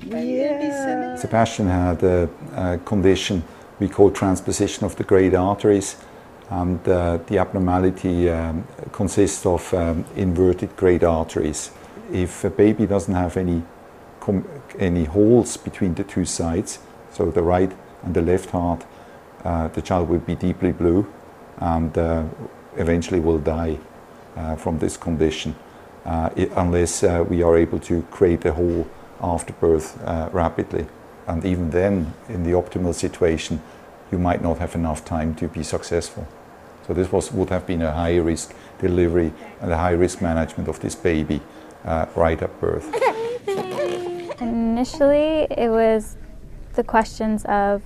Yeah. Sebastian had a condition we call transposition of the great arteries, and the abnormality consists of inverted great arteries. If a baby doesn't have any holes between the two sides, so the right and the left heart, the child will be deeply blue and eventually will die from this condition unless we are able to create a hole after birth rapidly. And even then, in the optimal situation, you might not have enough time to be successful. So this would have been a high-risk delivery and a high-risk management of this baby right at birth. Initially, it was the questions of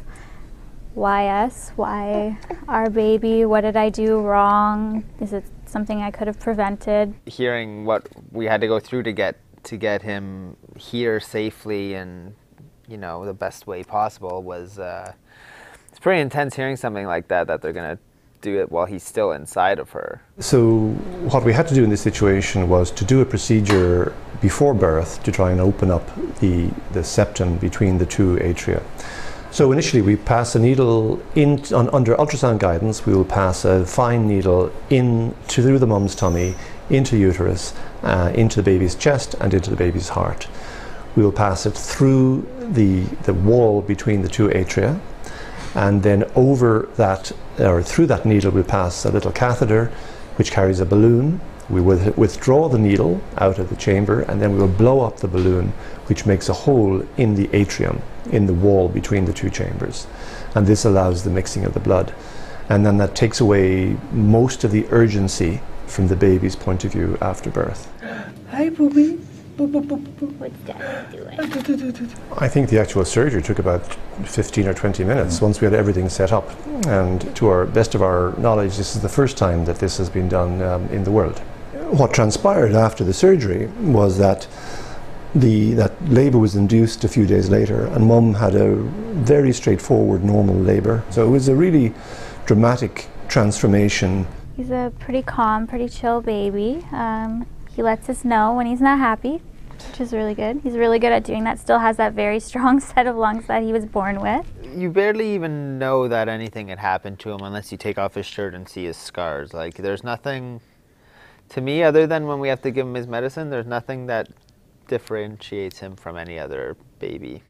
why us, why our baby, what did I do wrong, is it something I could have prevented? Hearing what we had to go through to get him here safely and, you know, the best way possible was, it's pretty intense hearing something like that they're gonna do it while he's still inside of her. So what we had to do in this situation was to do a procedure before birth to try and open up the septum between the two atria. So initially we pass a needle under ultrasound guidance. We will pass a fine needle through the mum's tummy, into uterus, into the baby's chest and into the baby's heart. We will pass it through the wall between the two atria, and then over that, or through that needle, we'll pass a little catheter which carries a balloon. We will withdraw the needle out of the chamber, and then we will blow up the balloon, which makes a hole in the atrium, in the wall between the two chambers. And this allows the mixing of the blood. And then that takes away most of the urgency from the baby's point of view after birth. Hi, Booby. What's Dad doing? I think the actual surgery took about 15 or 20 minutes once we had everything set up. And to our best of our knowledge, this is the first time that this has been done in the world. What transpired after the surgery was that that labour was induced a few days later, and Mum had a very straightforward normal labour. So it was a really dramatic transformation. He's a pretty calm, pretty chill baby. He lets us know when he's not happy, which is really good. He's really good at doing that. Still has that very strong set of lungs that he was born with. You barely even know that anything had happened to him unless you take off his shirt and see his scars. Like, there's nothing, to me, other than when we have to give him his medicine, there's nothing that differentiates him from any other baby.